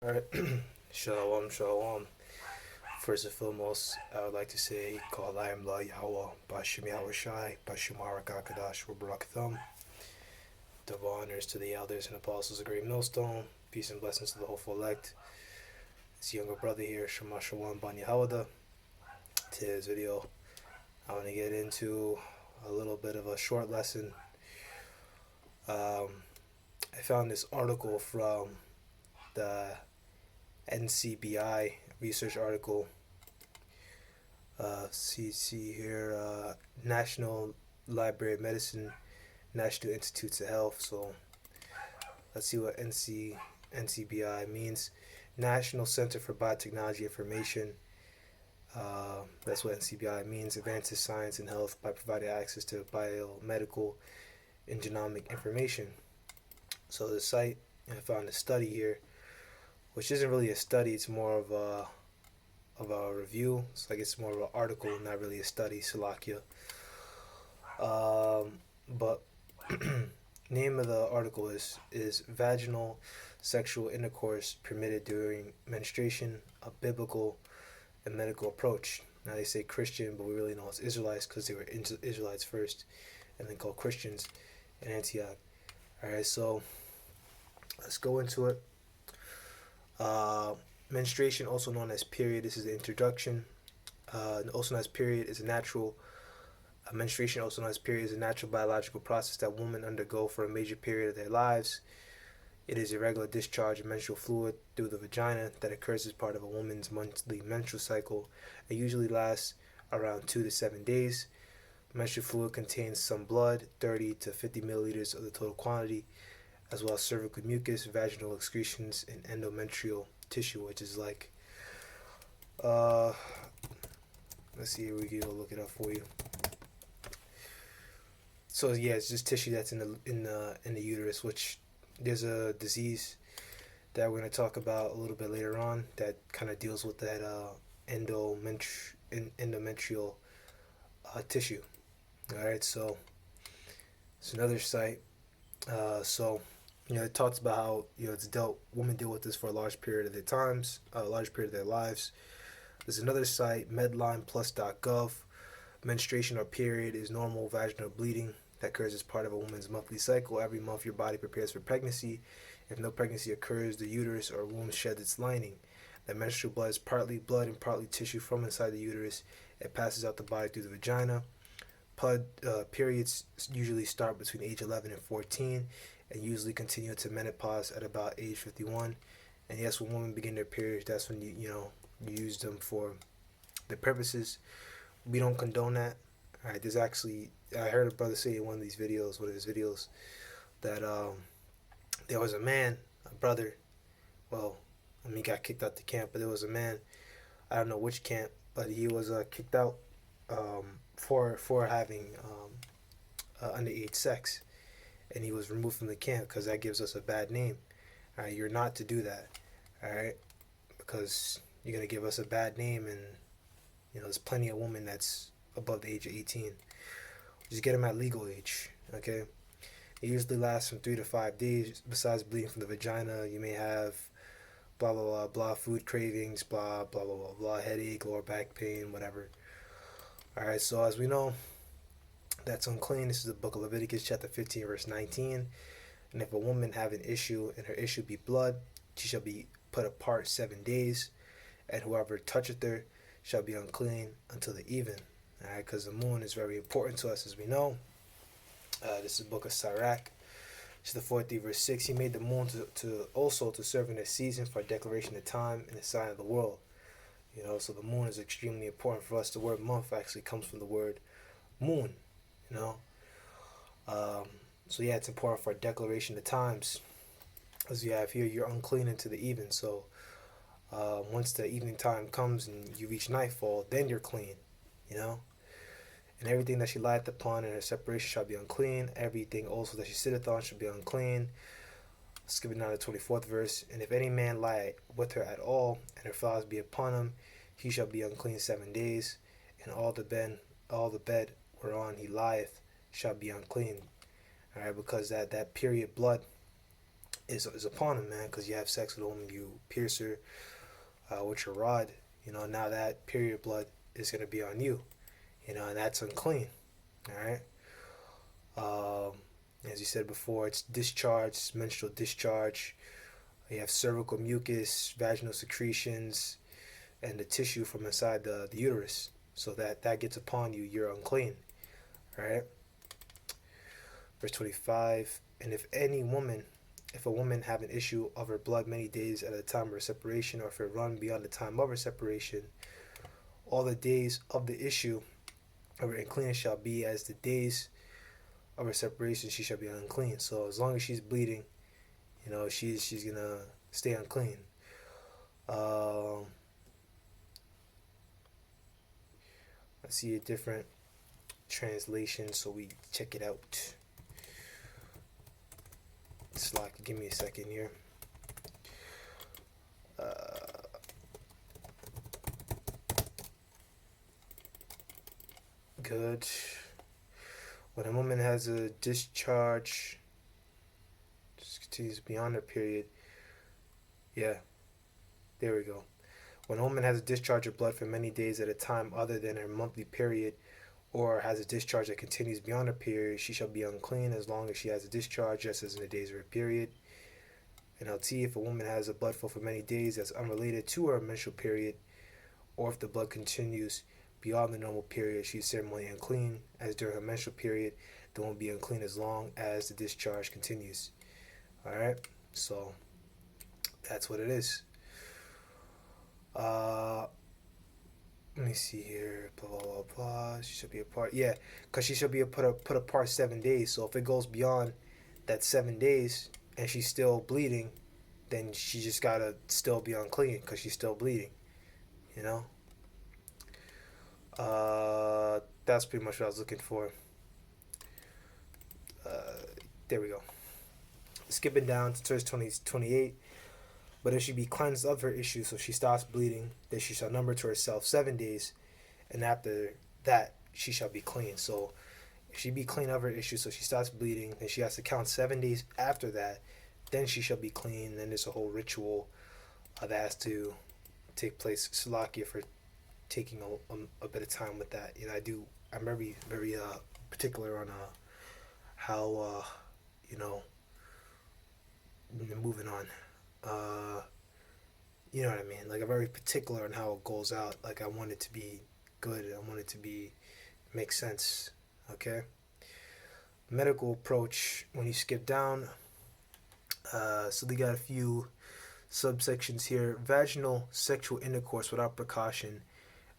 Alright, shalom, shalom. First and foremost, I would like to say, call I am La Yahweh, Bashim Yahweh Shai, Bashim Harakakadash, Rubarakatham. Double honors to the elders and apostles of Great Millstone. Peace and blessings to the hopeful elect. It's younger brother here, Shema Shalom Ban Yahweh. Today's video, I want to get into a little bit of a short lesson. I found this article from the NCBI research article. See here, National Library of Medicine, National Institutes of Health. So let's see what NCBI means. National Center for Biotechnology Information. That's what NCBI means. Advances science and health by providing access to biomedical and genomic information. So the site, I found a study here, which isn't really a study. It's more of a review. It's like it's more of an article, not really a study. Salakia. But name of the article is Vaginal Sexual Intercourse Permitted During Menstruation, a Biblical and Medical Approach. Now they say Christian, but we really know it's Israelites because they were Israelites first and then called Christians in Antioch. Alright, so let's go into it. Menstruation, also known as period. This is the introduction. Also known as period is a natural. Menstruation, also known as period, is a natural biological process that women undergo for a major period of their lives. It is a regular discharge of menstrual fluid through the vagina that occurs as part of a woman's monthly menstrual cycle. It usually lasts around 2 to 7 days. Menstrual fluid contains some blood, 30 to 50 milliliters of the total quantity, as well as cervical mucus, vaginal excretions, and endometrial tissue, which is like, let's see, we can go look it up for you. So yeah, it's just tissue that's in the uterus, which there's a disease that we're going to talk about a little bit later on that kind of deals with that endometrial tissue. All right, so it's another site. So it talks about how women deal with this for a large period of their times, a large period of their lives. There's another site, medlineplus.gov. Menstruation or period is normal vaginal bleeding that occurs as part of a woman's monthly cycle. Every month, your body prepares for pregnancy. If no pregnancy occurs, the uterus or womb sheds its lining. The menstrual blood is partly blood and partly tissue from inside the uterus. It passes out the body through the vagina. Periods usually start between age 11 and 14 and usually continue to menopause at about age 51. And yes, when women begin their periods, that's when you use them for the purposes. We don't condone that. All right, there's actually, I heard a brother say in one of his videos, that there was a brother, he got kicked out the camp, but there was a man, I don't know which camp, but he was kicked out for having underage sex, and he was removed from the camp because that gives us a bad name. All right, you're not to do that. All right, because you're gonna give us a bad name, and there's plenty of women that's above the age of 18. Just get them at legal age. Okay, it usually lasts from 3 to 5 days. Besides bleeding from the vagina, you may have blah blah blah blah, food cravings, blah blah blah blah blah, headache, lower back pain, whatever. Alright, so as we know, that's unclean. This is the book of Leviticus chapter 15 verse 19. And if a woman have an issue and her issue be blood, she shall be put apart 7 days, and whoever toucheth her shall be unclean until the even. Alright, because the moon is very important to us, as we know. This is the book of Sirach. It's the 43 verse 6. He made the moon to serve in a season for a declaration of time and a sign of the world. So the moon is extremely important for us. The word month actually comes from the word moon. So yeah, it's important for a declaration of times. As you have here, you're unclean until the even. So once the evening time comes and you reach nightfall, then you're clean. And everything that she lieth upon in her separation shall be unclean. Everything also that she sitteth on shall be unclean. Skipping down to the 24th verse. And if any man lie with her at all, and her fowls be upon him, he shall be unclean 7 days. And all the bed whereon he lieth shall be unclean. Alright, because that period blood is upon him, man, because you have sex with a woman, you pierce her with your rod. Now that period blood is going to be on you. And that's unclean. All right. As you said before, it's discharge, menstrual discharge. You have cervical mucus, vaginal secretions, and the tissue from inside the uterus. So that gets upon you, you're unclean. All right. Verse 25. And if a woman have an issue of her blood many days at a time of her separation, or if it run beyond the time of her separation, all the days of the issue of her uncleanness shall be as the days of her separation. She shall be unclean. So as long as she's bleeding, she's gonna stay unclean. I see a different translation, so we check it out. Slack, give me a second here. Good. When a woman has a discharge, just continues beyond her period. Yeah, there we go. When a woman has a discharge of blood for many days at a time other than her monthly period, or has a discharge that continues beyond her period, she shall be unclean as long as she has a discharge, just as in the days of her period. NLT, if a woman has a blood flow for many days that's unrelated to her menstrual period, or if the blood continues beyond the normal period, she is ceremonially unclean, as during her menstrual period, they won't be unclean as long as the discharge continues. Alright, so that's what it is. Let me see here. Blah, blah, blah, blah. She should be apart. Yeah, because she should be put apart 7 days. So if it goes beyond that 7 days and she's still bleeding, then she just got to still be unclean because she's still bleeding. That's pretty much what I was looking for. There we go. Skipping down to verse 28. But if she be cleansed of her issue, so she stops bleeding, then she shall number to herself 7 days, and after that she shall be clean. So if she be clean of her issue, so she stops bleeding, then she has to count 7 days after that, then she shall be clean. Then there's a whole ritual that has to take place. Salakia for taking a bit of time with that. I'm very particular on how moving on. You know what I mean? Like, I'm very particular on how it goes out. Like, I want it to be good. I want it to make sense. Okay? Medical approach, when you skip down, so they got a few subsections here. Vaginal sexual intercourse without precaution,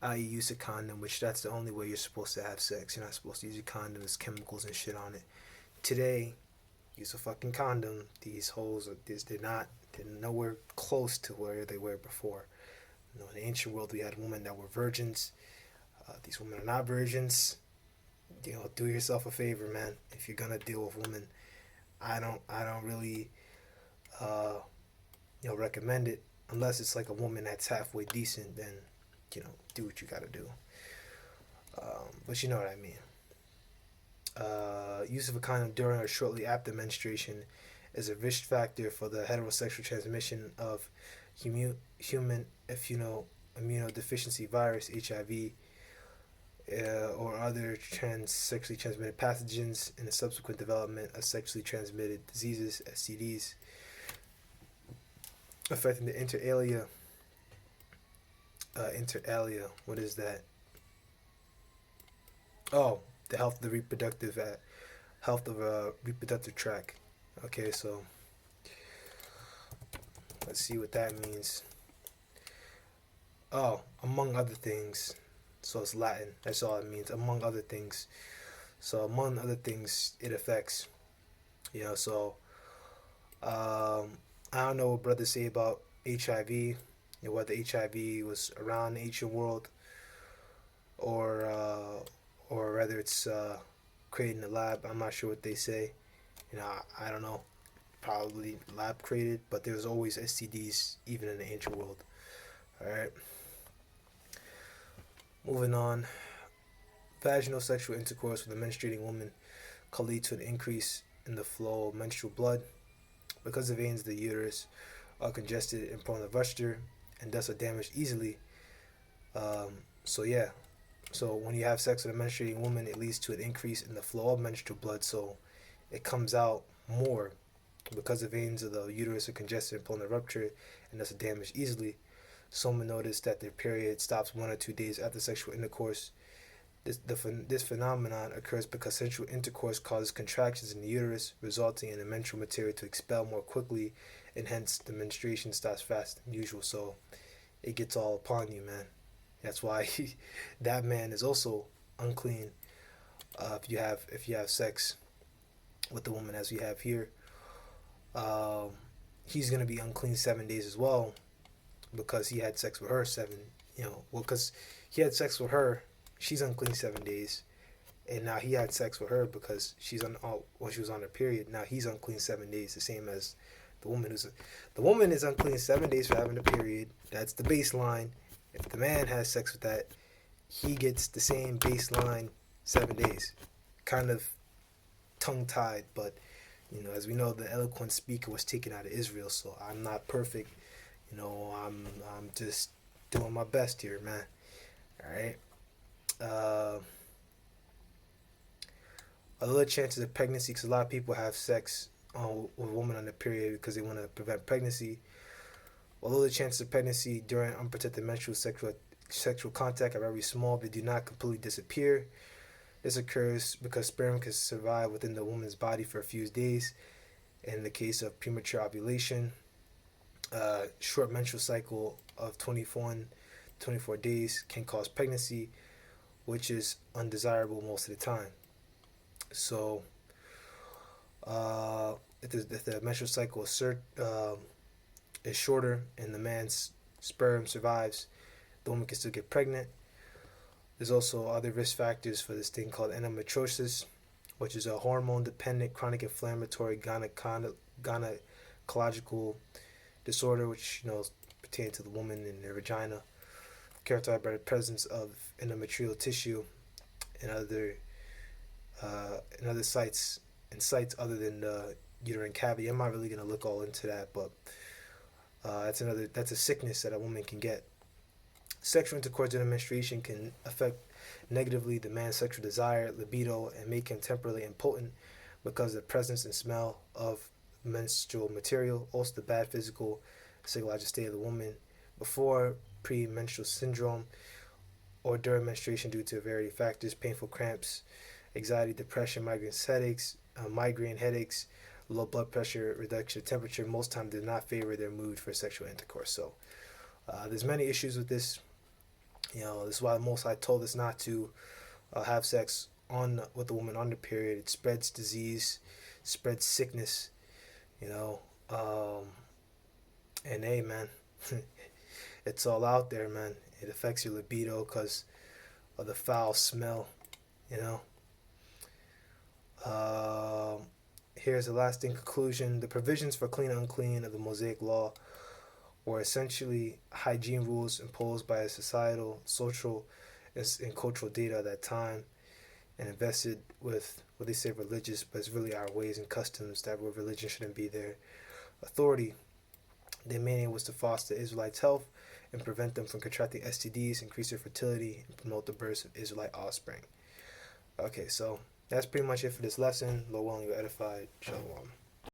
i.e. use a condom, which that's the only way you're supposed to have sex. You're not supposed to use a condom. There's chemicals and shit on it. Today, use a fucking condom. These hoes they're nowhere close to where they were before. In the ancient world, we had women that were virgins. These women are not virgins. Do yourself a favor, man. If you're gonna deal with women, I don't really recommend it unless it's like a woman that's halfway decent. Then do what you gotta do. But you know what I mean. Use of a condom during or shortly after menstruation is a risk factor for the heterosexual transmission of human immunodeficiency virus, HIV, or other sexually transmitted pathogens in the subsequent development of sexually transmitted diseases, STDs, affecting the inter alia. What is that? Oh, the health of the reproductive tract. Okay, so let's see what that means. Oh, among other things. So it's Latin. That's all it means. Among other things. So among other things, it affects. So I don't know what brothers say about HIV. Whether HIV was around the ancient world, or whether it's created in the lab. I'm not sure what they say. I don't know. Probably lab created, but there's always STDs even in the ancient world. Alright. Moving on. Vaginal sexual intercourse with a menstruating woman can lead to an increase in the flow of menstrual blood, because the veins of the uterus are congested and prone to rupture and thus are damaged easily. So yeah, so when you have sex with a menstruating woman, it leads to an increase in the flow of menstrual blood, so it comes out more because the veins of the uterus are congested and prone to rupture and thus are damaged easily. Some notice that their period stops 1 or 2 days after sexual intercourse. This phenomenon occurs because sexual intercourse causes contractions in the uterus, resulting in the menstrual material to expel more quickly, and hence the menstruation stops faster than usual. So it gets all upon you, man. That's why that man is also unclean. If you have sex with the woman as we have here, um, he's gonna be unclean 7 days as well because he had sex with her seven. Because he had sex with her, she's unclean 7 days, and now he had sex with her because she's on when she was on her period. Now he's unclean 7 days, the same as the woman is unclean 7 days for having a period. That's the baseline. If the man has sex with that, he gets the same baseline 7 days. Kind of tongue tied, but as we know, the eloquent speaker was taken out of Israel, so I'm not perfect. I'm just doing my best here, man. All right. Although the chances of pregnancy, because a lot of people have sex with a woman on the period because they want to prevent pregnancy. Although the chances of pregnancy during unprotected menstrual sexual contact are very small, they do not completely disappear. This occurs because sperm can survive within the woman's body for a few days. In the case of premature ovulation, short menstrual cycle of 24 days can cause pregnancy, which is undesirable most of the time. So, if the menstrual cycle is shorter and the man's sperm survives, the woman can still get pregnant. There's also other risk factors for this thing called endometriosis, which is a hormone-dependent chronic inflammatory gynecological disorder, which pertains to the woman in their vagina, characterized by the presence of endometrial tissue and other sites other than the uterine cavity. I'm not really gonna look all into that, but that's a sickness that a woman can get. Sexual intercourse during menstruation can affect negatively the man's sexual desire, libido, and make him temporarily impotent because of the presence and smell of menstrual material. Also, the bad physical, psychological state of the woman before premenstrual syndrome or during menstruation due to a variety of factors: painful cramps, anxiety, depression, migraine headaches, low blood pressure, reduction of temperature. Most times, do not favor their mood for sexual intercourse. So, there's many issues with this. This is why the Most High told us not to have sex with a woman on the period. It spreads disease, spreads sickness. And hey, man, it's all out there, man. It affects your libido because of the foul smell. Here's the lasting conclusion. The provisions for clean and unclean of the Mosaic Law were essentially hygiene rules imposed by a societal, social, and cultural data at that time, and invested with what they say religious, but it's really our ways and customs that where religion shouldn't be their authority. Their main aim was to foster Israelites' health and prevent them from contracting STDs, increase their fertility, and promote the birth of Israelite offspring. Okay, so that's pretty much it for this lesson. Lord willing, you're edified. Shalom.